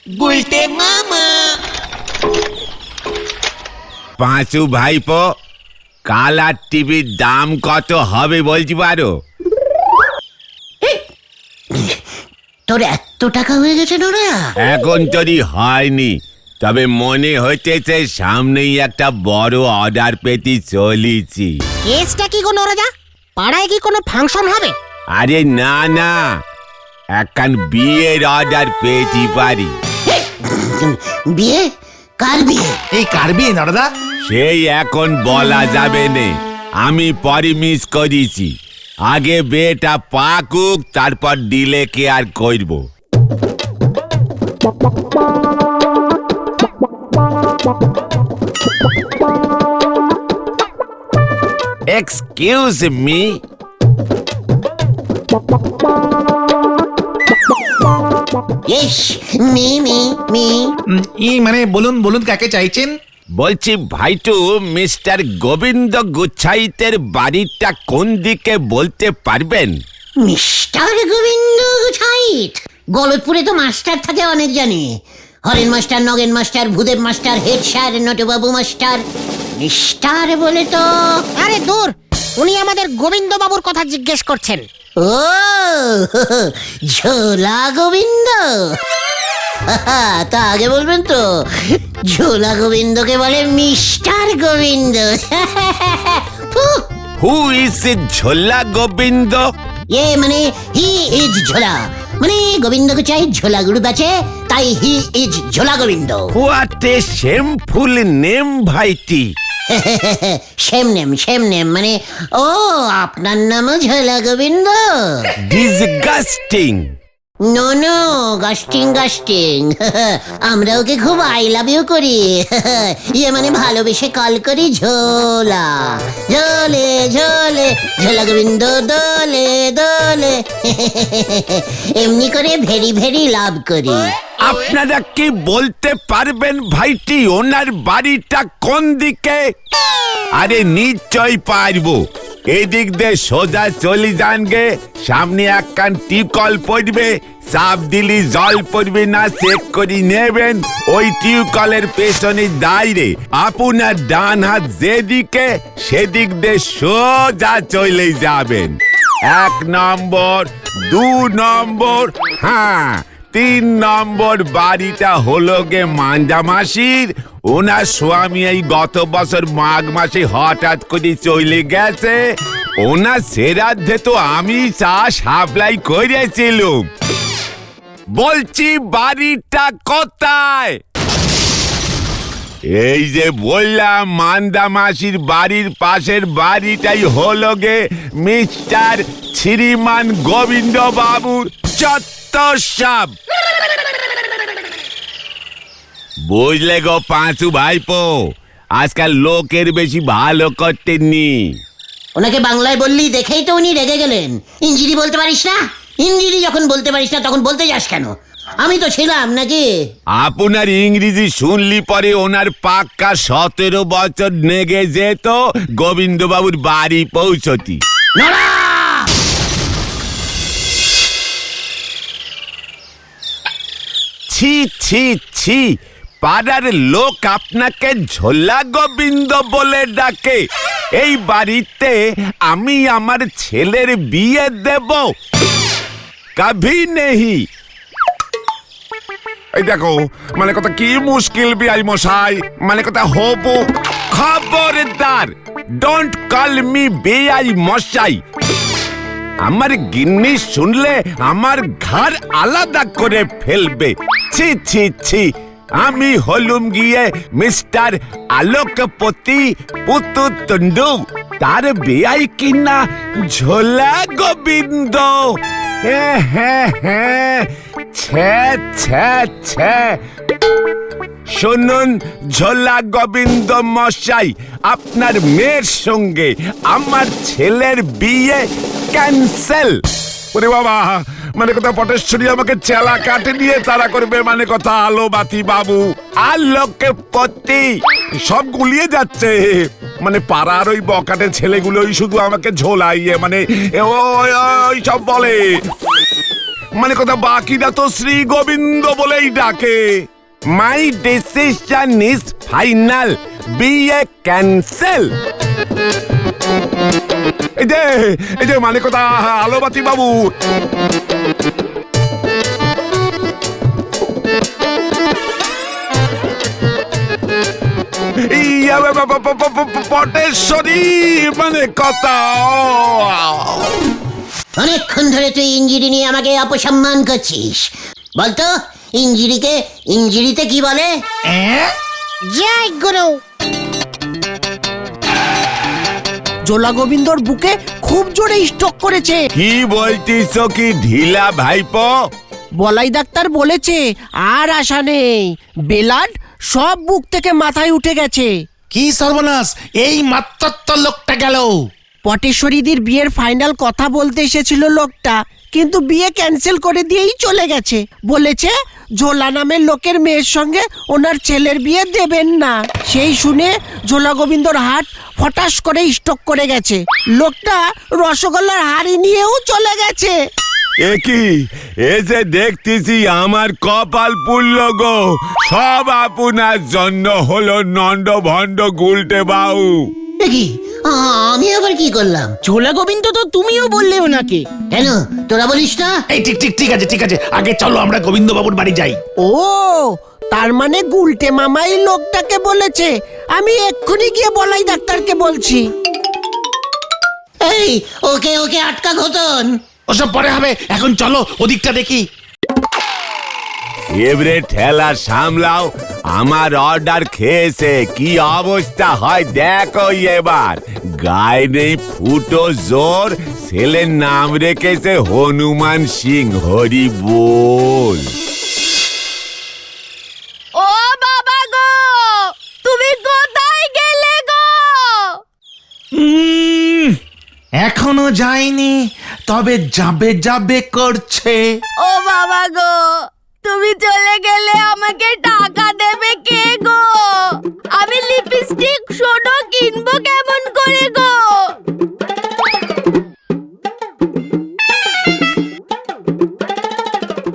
গুলটে মামা। পাঁচু ভাইপো, কালার টিভির দাম কত হবে বলতে পারো? তোর এত টাকা হয়ে গেছে নোরা? এখন তৈরি হয়নি, তবে মনে হইতেছে সামনেই একটা বড় অর্ডার পেতে চলেছি। কেসটা কি গো নরাজা? পাড়ায় কি কোনো ফাংশন হবে? আরে না না, একখান বিয়ের অর্ডার পেতে পারি। বিয়ে? কার বিয়ে? এই কার বিয়ে নরদা? সেই এখন বলা যাবে না, আমি পরে মিস করেছি। আগে বিয়েটা পাকুক, তারপর ডিলে কে আর করব। Excuse me. ইস, মি মি মি। মানে বলুন বলুন, কাকে চাইছেন? বলছি ভাইটু, মিস্টার গোবিন্দ গুচ্ছাইতের বাড়িটা কোন দিকে বলতে পারবেন? মিস্টার গোবিন্দ গুছাইত? গলতপুরে তো মাস্টার থাকে অনেক জানি। Haren master, Nagen master, Bhudeb master, head sir, নটবাবু মাস্টার। মিস্টার বলে তো। আরে দূর, উনি আমাদের গোবিন্দ বাবুর কথা জিজ্ঞেস করছেন। ও ঝোলা গোবিন্দ। তা আগে বলবেন তো, ঝোলা গোবিন্দকে বলে mister Govinda. Who is Jhola Govinda? মানে হি ইজ ঝোলা, মানে গোবিন্দ চাই ঝোলা গুড় বাঁচে, তাই he is Jhola Gobinda. What a shameful name ভাইটি। সেম নেম মানে, ও আপনার নামও Jhola Gobinda? Disgusting. No no, gusting. আমরা ওকে খুব আই লাভ ইউ করি। ইয়ে মানে ভালোবেসে কল করি ঝোলা। ঝোলে ঝোলে ঝোলা গোবিন্দ দোলে দোলে। এমনি করে ভেরি ভেরি লাভ করি। আপনারা কি বলতে পারবেন ভাইটি ওনার বাড়িটা কোন দিকে? আরে নিশ্চয় পারবো। এদিক দিয়ে সোজা চলে যান গে, সামনে একখান টিউকল পড়বে, চাপ দিলি জল পড়বে না চেক করে নেবেন। ওই টিউকলের পেছনে দাঁড়িয়ে আপনার ডান হাত যেদিকে, সেদিক দিয়ে সোজা চলে যাবেন। 1 নম্বর, 2 নম্বর, হ্যাঁ 3 নম্বর বাড়িটা হলো গে মাঞ্জা মাসির। ওনার স্বামী এই গত বছর মাঘ মাসে হঠাৎ করে চলে গেছে। ওনার শ্রাদ্ধে তো আমি চা সাপ্লাই করেছিলাম। বলছি বাড়িটা কোথায়? এই যে বললাম, মান্দা মাসির বাড়ির পাশের বাড়িটাই হলো গে মিস্টার শ্রীমান গোবিন্দ বাবুর চত্বর সাব। বুঝলে গো পাঁচু ভাইপো, আজকাল লোকের বেশি ভালো করতে নি। ওনাকে বাংলায় বললি দেখেই তো উনি রেগে গেলেন। ইংরেজি বলতে পারিস না? ইংরেজি যখন বলতে পারিস না তখন বলতে যাস কেন? আমি তো ছিলাম নাকি? আপনার ইংরেজি শুনলি পরে ওনার পাক্কা 17 বছর নেগে যেত গোবিন্দবাবুর বাড়ি পৌঁছতি। ছি ছি ছি, পাড়ার লোক আপনাকে ঝোলা গোবিন্দ বলে ডাকে। এই বাড়িতে আমি আমার ছেলের বিয়ে দেব? কভি নেহি। এই দেখো, মানে কথা কি মুশকিল বিআই মশাই, মানে কথা হবো। খবরদার, ডোন্ট কল মি বিআই মশাই। আমার গিন্নি শুনলে আমার ঘর আলাদা করে ফেলবে। ছি ছি ছি, আমি হলুম গিয়ে মিস্টার আলোকপতি পুতুতুন্ডু, তার বিআই কিনা ঝোলা গোবিন্দ। হ্যাঁ, শুনুন ঝোলা গোবিন্দ মশাই, আপনার মেয়ের সঙ্গে আমার ছেলের বিয়ে ক্যান্সেল। ওরে বাবা, মানে কথা পটেশ্বরী আমাকে চেলা কাটে নিয়ে তারা করবে, মানে কথা আলো বাতি বাবু আলোকে পতি সব গুলিয়ে যাচ্ছে। মানে পাড়ার ওই বকাটে ছেলেগুলোই শুধু আমাকে ঝোলাইয়ে মানে ওই সব বলে। মানে কথা বাকিরা তো শ্রী গোবিন্দ বলেই ডাকে। মাই ডিসিশন ইজ ফাইনাল, বিয়ে ক্যান্সেল। এই যে মানে কথা আলোবাতি বাবু, পটেশ্বরী মানে কথা। অনেকক্ষণ ধরে তুই ইঞ্জিরি নিয়ে আমাকে অপসম্মান করছিস। বলতো ইঞ্জিরিতে কি বলে? জয় গুরু। জোলা গোবিন্দর বুকে খুব জোরে স্ট্রোক করেছে। কি বলতিস কি ঢিলা ভাইপো? বলাই ডাক্তার বলেছে আর আশা নেই, ব্লাড সব বুক থেকে মাথায় উঠে গেছে। কি সর্বনাশ, এই মাত্র তো লোকটা গেল। পটেশ্বরীদের বিয়ের ফাইনাল কথা বলতে এসেছিল লোকটা, কিন্তু বিয়ে ক্যান্সেল করে দিয়েই চলে গেছে। বলেছে ঝোলা নামের লোকের মেয়ের সঙ্গে ওনার ছেলের বিয়ে দেবেন না। সেই শুনে ঝোলা গোবিন্দর হাট ফটাস করে স্টক করে গেছে। লোকটা রসগোল্লার হাড়ি নিয়েও চলে গেছে। এ কি, এ যে দেখতেছি আমার কপাল পুড়ল গো। সব আপনার জন্য হলো নন্দ ভণ্ড গুলটে বাউ। কি আমি আবার কি করলাম? ঝোলা গোবিন্দ তো তুমিও বললে ওনাকে। কেন তোরা বলিস না? এই ঠিক আছে, আগে চলো আমরা গোবিন্দ বাবুর বাড়ি যাই। ও, তার মানে গুলটে মামাই লোকটাকে বলেছে। আমি এক্ষুনি গিয়ে বলাই ডাক্তারকে বলছি। এই ওকে আটকা ঘটন। ওসব পরে হবে, এখন চলো ওদিকটা দেখি। এবারে ঠেলা সামলাও, আমার অর্ডার খেয়েছে। কি অবস্থা হয় দেখো এবার। গায়ে নেই ফুটো জোর, ছেলের নাম রেখেছে হনুমান সিং। হরি বল। ও বাবা গো, তুমি কোথায় গেলে গো? এখনো যায়নি, তবে যাবে করছে। ও বাবা গো, তুমি চলে গেলে আমাকে টাকা দেবে কে গো? আমি লিপস্টিক সোনো কিনবো কেমন করে গো?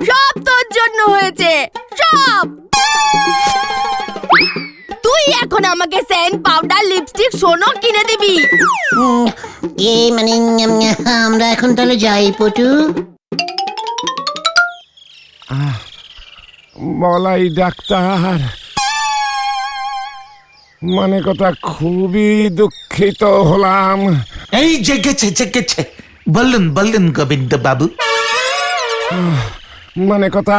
সব তোর জন্য হয়েছে, সব। তুই এখন আমাকে সেন্ট পাউডার লিপস্টিক সোনো কিনে দিবি। মানে আমরা এখন তাহলে যাই পটু। বলাই ডাক্তার, মানে কথা খুবই দুঃখিত হলাম। এই জেগেছে। বলুন গোবিন্দ বাবু। মানে কথা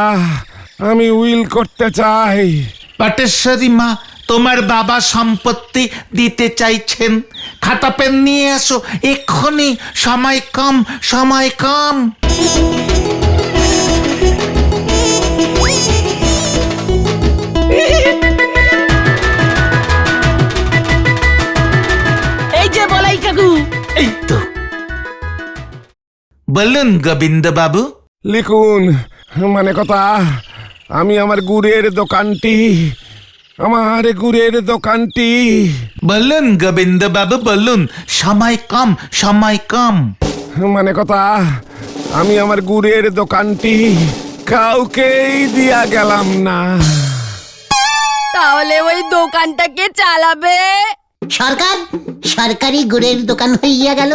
আমি উইল করতে চাই। পটেশ্বরী মা তোমার বাবা সম্পত্তি দিতে চাইছেন। খাতা পেন নিয়ে আসো এক্ষুনি, সময় কম। এই যে বলাই কাকু। এই তো, বলুন গোবিন্দ বাবু। লিখুন, মানে কথা আমি আমার গুড়ের দোকানটি। বলুন গোবিন্দ বাবু বলুন, সময় কম। মানে কথা আমি আমার গুড়ের দোকানটি কাউকেই দিয়া গেলাম না। তাহলে ওই দোকানটাকে চালাবে? সরকারি গুড়ের দোকান হইয়া গেল।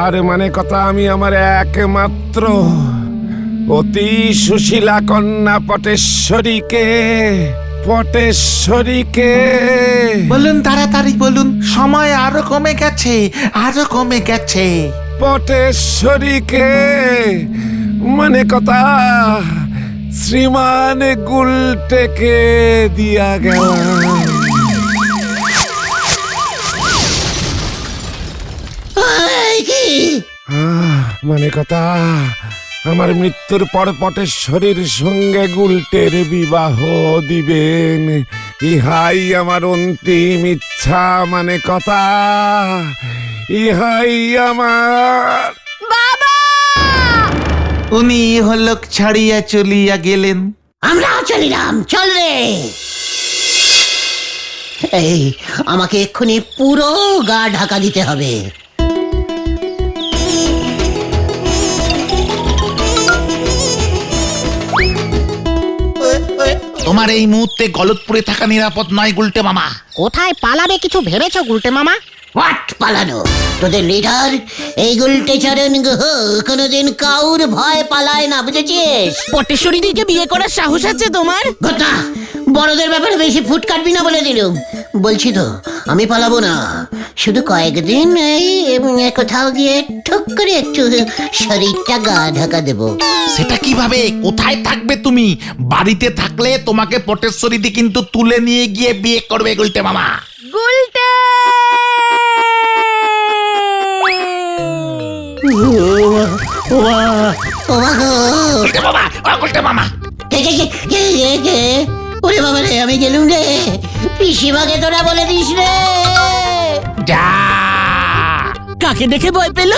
আর মানে কথা আমি আমার একমাত্র অতি সুশীলা কন্যা পটেশ্বরীকে বলুন, তাড়াতাড়ি বলুন, সময় আরো কমে গেছে। পটেশ্বরীকে মানে কথা শ্রীমান গুলটেকে দিয়া গেল। মানে কথা আমার মৃত্যুর পর পটেশ্বরীর সঙ্গে গুলটের বিবাহ দিবেন, ইহাই আমার অন্তিম ইচ্ছা। মানে কথা ইহাই আমার। বাবা! উনি ইহলোক ছাড়িয়া চলিয়া গেলেন। আমরাও চলিলাম, চল রে। এই আমাকে এক্ষুনি পুরো গা ঢাকা দিতে হবে। তোমার এই মুহূর্তে গলতপুরে থাকা নিরাপদ নয় গুলটে মামা। কোথায় পালাবে কিছু ভেবেছো গুলটে মামা? হোয়াট পালানো? তোদের লিডার এই গুলটে চরণ গুহ কোনোদিন কাউর ভয় পালায় না, বুঝেছিস? পটেশ্বরী দিকে বিয়ে করার সাহস আছে তোমার? ঘটনা, বড়দের ব্যাপারে বেশি ফুট কাটবি না বলে দিলুম। বলছি তো আমি পালাবো না, শুধু কয়েকদিন এই কোথাও গিয়ে ঠুক করে একটু শরীরটা গা ঢাকা দেবো। সেটা কিভাবে? কোথায় থাকবে তুমি? বাড়িতে থাকলে তোমাকে পটেশ্বরীদি কিন্তু তুলে নিয়ে গিয়ে বিয়ে করবে গুলটে মামা। গুলটে ও মা গো! গুলটে মামা, ও গুলটে মামা। কে? ওরে বাবা রে, আমি গেলুম রে। পিসিমাকে তোরা বলে দিস রে। যা। কাকে দেখে ভয় পেল?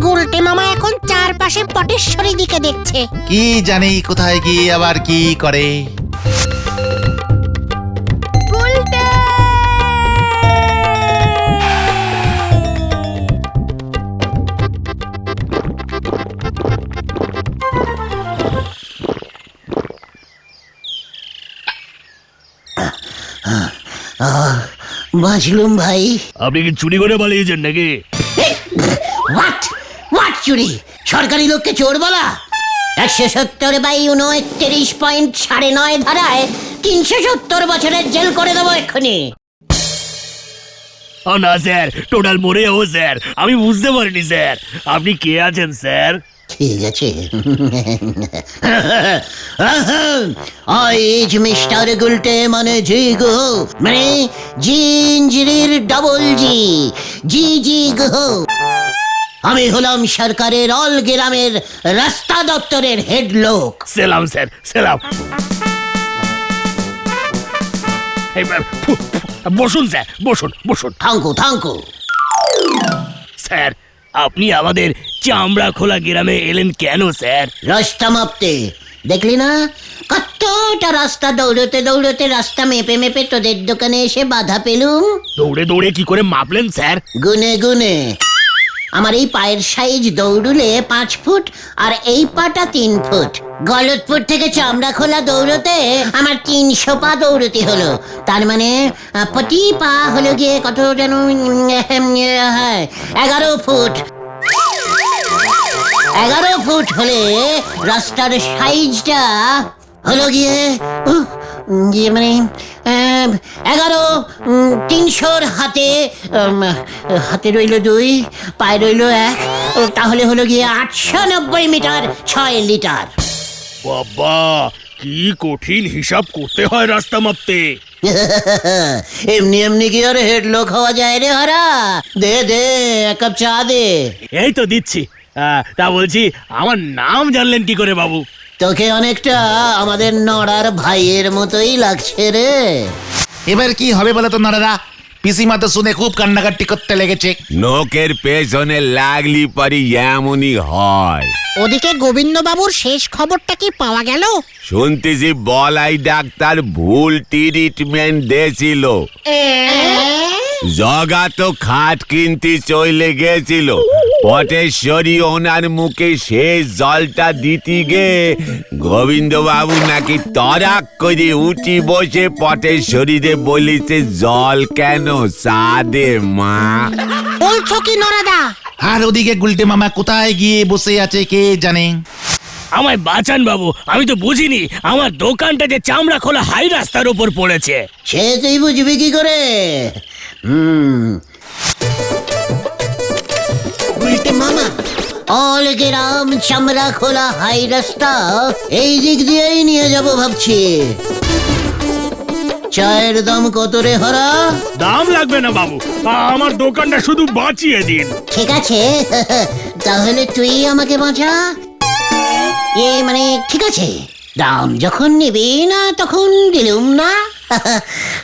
গুলটে মামা এখন চারপাশে পটেশ্বরী দিকে দেখছে। কি জানি কোথায় গিয়ে আবার কি করে। গুলটে বাঁচলুম ভাই। আপনি কি চুরি করে পালিয়েছেন নাকি? হোয়াট চুরি? সরকারি লোককে চোর বলা? 170/29.9 ধারায় 370 বছরের জেল করে দেবো এক্ষুনি। না স্যার, টোটাল মরে যাবো স্যার। আমি বুঝতে পারিনি স্যার। আপনি কে আছেন স্যার? ঠিক আছে। আই ইজ মিস্টার গুলটে, মানে জি গুহ, মানে জিঞ্জিরির ডবল জি, জি গুহ। আমি হলাম সরকারের অল গ্রামের রাস্তা দপ্তরের হেড লোক। সেলাম স্যার, সেলাম। বসুন স্যার, বসুন। থাঙ্কু। স্যার, আপনি আমাদের চামড়া খোলা গ্রামে এলেন কেন স্যার? রাস্তা মাপতে। দেখলি না কতটা রাস্তা দৌড়তে রাস্তা মেপে তোদের দোকানে এসে বাধা পেলুম। দৌড়ে কি করে মাপলেন স্যার? গুনে আমার এই পায়ের সাইজ দৌড়ুলে 5 ফুট, আর এই পাটা 3 ফুট। গলতপুর থেকে চামড়া খোলা দৌড়তে আমার 300 পা দৌড়তে হলো। তার মানে প্রতি পা হলো গিয়ে কত যেন 11 ফুট। 11 ফুট হলে রাস্তার সাইজটা হলো গিয়ে মানে 11, 300 হাতে রইল 2, পায়ে রইল 1, তাহলে হলো গিয়ে 890 মিটার 6 লিটার। বাবা, কি কঠিন হিসাব করতে হয় রাস্তা মাপতে। এমনি কি আর হেড লোক হওয়া যায় রে হারা? দে এক কাপ চা দে। এই তো দিচ্ছি। তা বলছি, আমার নাম জানলেন কি করে বাবু? তোকে অনেকটা আমাদের নড়ার ভাইয়ের মতোই লাগছে রে। এবার কি হবে বলো তো নরেদা? পিসিমা তো শুনে খুব কান্নাকাটি করতে লেগেছে। নোকের পেছনে লাগলি পরি এমনই হয়। ওদিকে গোবিন্দ বাবুর শেষ খবরটা কি পাওয়া গেল? শুনতেছি বলাই ডাক্তার ভুল ট্রিটমেন্ট দিয়েছিল। জগা তো খাট কিনতে চলে গেছিল। পটেশ্বরী ওনার মুখে শেষ জলটা দিতে গে গোবিন্দ বাবু নাকি তরাক করে উঠি বসে পটেশ্বরীরে বলিছে, জল কেন চা দে মা। বলছো কি নরাদা? আর ওদিকে গুলটে মামা কোথায় গিয়ে বসে আছে কে জানে। আমায় বাঁচান বাবু, আমি তো বুঝিনি আমার দোকানটা যে চামড়া খোলা হাই রাস্তার উপর পড়েছে। সে তুই বুঝবি কি করে? গুলটে মামা, অল গ্রাম চামড়া খোলা হাই রাস্তা এই দিক দিয়েই নিয়ে যাব ভাবছি। চায়ের দাম কত রে হরা? দাম লাগবে না বাবু, আমার দোকানটা শুধু বাঁচিয়ে দিন। ঠিক আছে, তাহলে তুই আমাকে বাঁচা। মানে ঠিক আছে, দাম যখন নিবি না তখন দিলুম না।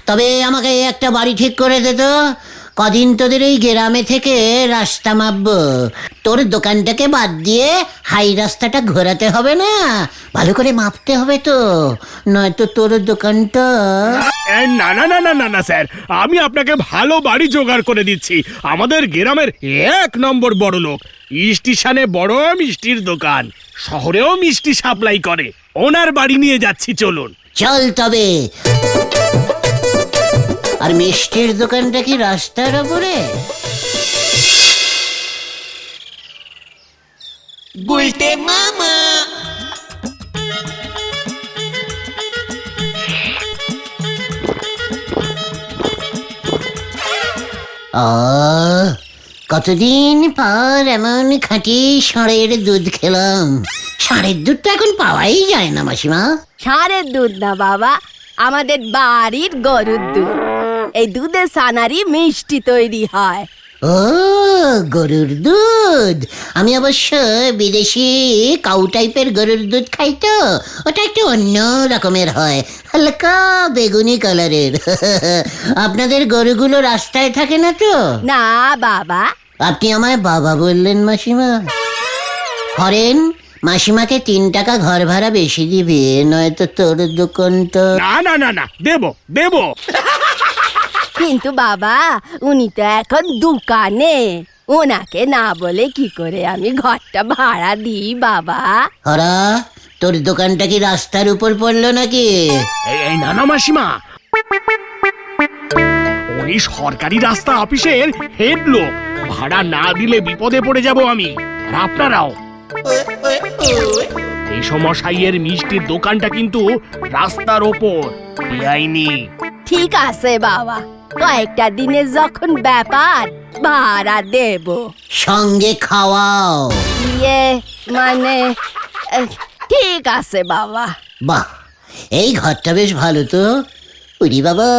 তবে আমাকে একটা বাড়ি ঠিক করে দে তো। কদিন তোদের এই গ্রামে থেকে রাস্তা মাপবো। তোর দোকানটাকে বাদ দিয়ে হাই রাস্তাটা ঘোরাতে হবে না, ভালো করে মাপতে হবে তো, নয়তো তোর দোকানটা। না স্যার, আমি আপনাকে ভালো বাড়ি জোগাড় করে দিচ্ছি। আমাদের গ্রামের 1 নম্বর বড় লোক, স্টেশনে বড় মিষ্টির দোকান, শহরেও মিষ্টি সাপ্লাই করে। ওনার বাড়ি নিয়ে যাচ্ছি, চলুন। চল তবে। আর মিষ্টির দোকানটা কি রাস্তার ওপরে? কতদিন পর এমন খাঁটি ষাঁড়ের দুধ খেলাম। ষাঁড়ের দুধ তো এখন পাওয়াই যায় না মাসিমা। ষাঁড়ের দুধ না বাবা, আমাদের বাড়ির গরুর দুধ। এই দুধের ছানারই মিষ্টি তৈরি হয়। ও, গরুর দুধ। আমি অবশ্য বিদেশি কাউ টাইপের গরুর দুধ খাই তো, ওটা একটু অন্য রকমের হয়, হালকা বেগুনি কালারের। আপনাদের গরুগুলো রাস্তায় থাকে না তো? না বাবা। আপনি আমায় বাবা বললেন মাসিমা। হরেন, মাসিমাকে 3 টাকা ঘর ভাড়া বেশি দিবি, নয়তো তোর দোকানটা। না না না না, দেবো দেবো। কিন্তু বাবা, উনি তো এখন দোকানে, ওনাকে না বলে কি করে আমি ঘরটা ভাড়া দিই বাবা? হরা, তোর দোকানটা কি রাস্তার উপর পড়লো নাকি? এই না না মাসিমা, উনি সরকারি রাস্তা অফিসের হেড লোক। ভাড়া না দিলে বিপদে পড়ে যাব আমি, আর আপনারাও। এই সমস্যায়ের মিষ্টির দোকানটা কিন্তু রাস্তার ওপর, বেআইনি। ঠিক আছে বাবা, কয়েকটা দিনের যখন ব্যাপার, ভাড়া দেব। সঙ্গে খাওয়াও। ইয়ে মানে ঠিক আছে বাবা। বাহ, এই ঘরটা বেশ ভালো তো। উরি বাবা,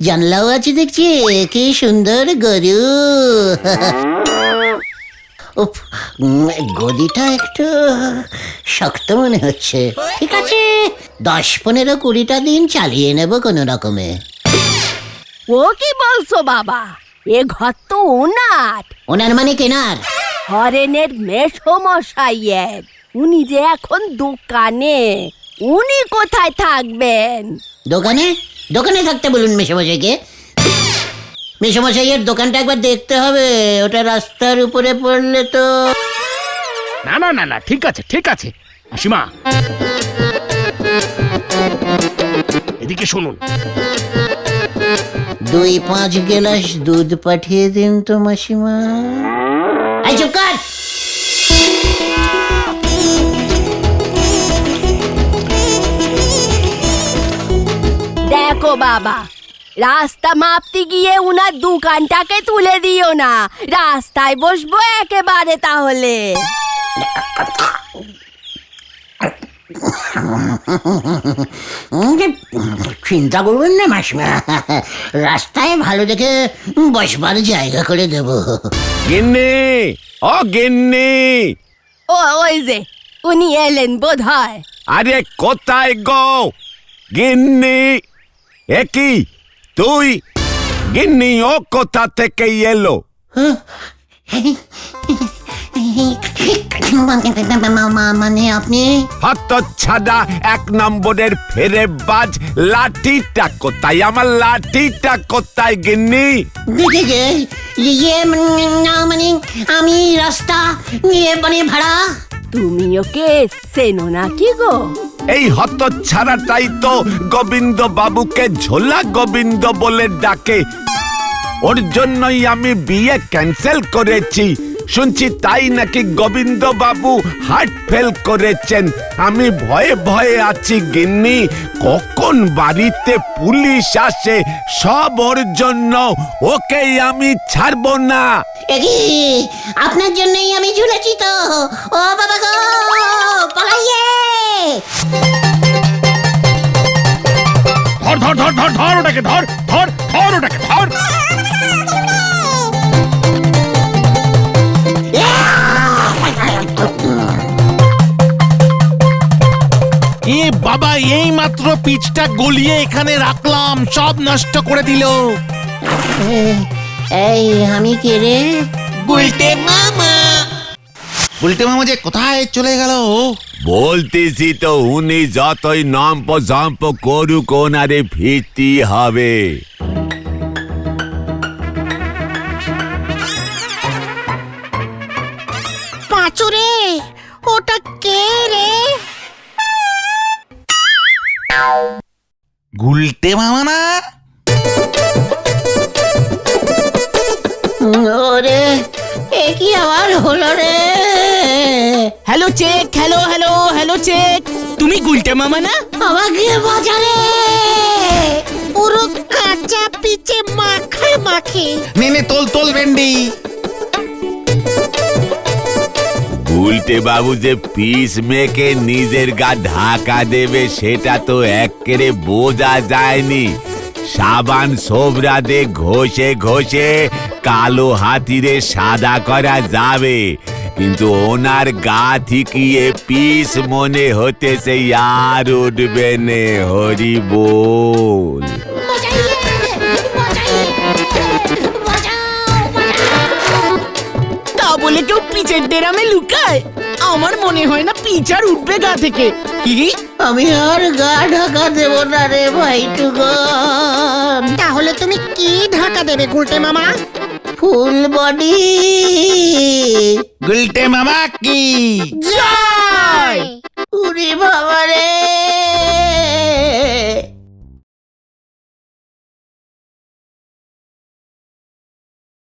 জানলাও আছে দেখছি, কি সুন্দর গরু। উফ, গদিটা একটু শক্ত মনে হচ্ছে। ঠিক আছে, 10-15-20টা দিন চালিয়ে নেব কোনো রকমে। ও কি বলছো বাবা? এ ঘর তো ওনার। ওনার মানে কেনার? হরেনের মেসমশাইয়ের। উনি যে এখন দোকানে, উনি কোথায় থাকবেন? দোকানে? দোকানে থাকতে বলুন মেসমশাইকে। মেসমশাইয়ের দোকানটা একবার দেখতে হবে, ওটা রাস্তার উপরে পড়লে তো। না না না না, ঠিক আছে ঠিক আছে। মাসিমা, এদিকে শুনুন। 2-5 গ্লাস দুধ পাঠিয়ে দিন তো মাসিমা। এই চুপ কর। দেখো বাবা, রাস্তা মাপতে গিয়ে উনার দোকানটাকে তুলে দিও না। রাস্তায় বসবো একেবারে তাহলে। চিন্তা করবেন না মাসিমা, রাস্তায় ভালো দেখে বসবার জায়গা করে দেব। গিন্নি, ও গিন্নি, ওই যে উনি এলেন বোধ হয়। আরে কোথায় গো গিন্নি? একই তুই? গিন্নি ও কোথা থেকে এলো? মানে আপনি? হত ছাড়া 1 নম্বরের ফেরেবাজ, লাঠিটা কোথায়? আমার লাঠিটা কোথায় গিন্নি? না মানে আমি রাস্তা মানে ভাড়া। তুমি ওকে চেনো নাকি গো? এই হত ছাড়াটাই তো গোবিন্দ বাবুকে ঝোলা গোবিন্দ বলে ডাকে। ওর জন্যই আমি বিয়ে ক্যান্সেল করেছি। শুনছি তাই নাকি গোবিন্দ বাবু হার্ট ফেল করেছেন। আমি ভয়ে ভয়ে আছি গিন্নি, কখন বাড়িতে পুলিশ আসে। সব ওর জন্য, ওকেই আমি ছাড়বো না। আপনার জন্যই আমি ঝুলেছি তো। ও বাবা গো, পালাইয়ে। ধর ধর ধর ধর ধর ওটাকে, ধর ধর ধর ওটাকে, ধর। এ বাবা, এই মাত্র পিচটা গলিয়ে এখানে রাখলাম, সব নষ্ট করে দিল। এই আমি কে রে? গুলটে মামা। গুলটে মামা যে কোথায় চলে গেল? বলতেছি তো, উনি যতই নম্প জম্প করুক, ওনারে ফিরতে হবে। পাঁচুরে, ওটা কে রে? গুলটে মামা না? ওরে এ কি আবার হলো রে? Hello check, hello hello hello check. তুমি গুলটে মামা না? আমাকে বাঁচালে। পুরো কাঁচা পিচে মাখে মাখে। নে তোল তোল ভেন্ডি। উল্টে বাবু যে পিস মেখে নিজের গা ঢাকা দেবে সেটা তো এক্কেরে বোঝা যায়নি। সাবান সোবরা দে ঘষে ঘষে কালো হাতিরে সাদা করা যাবে, কিন্তু ওনার গা থিকিয়ে পিস মনে হতেছে আর উঠবে নে। হরি বল। তা বলে কেউ পিচের ডেরামে লুকায়? আমার মনে হয় না পিচ আর উঠবে গা থেকে। আমি আর গা ঢাকা দেব না রে ভাইটুগন। তাহলে তুমি কি ঢাকা দেবে গুলটে মামা? Full body. গুলটে মামা কি জয়! উরি বাবা রে,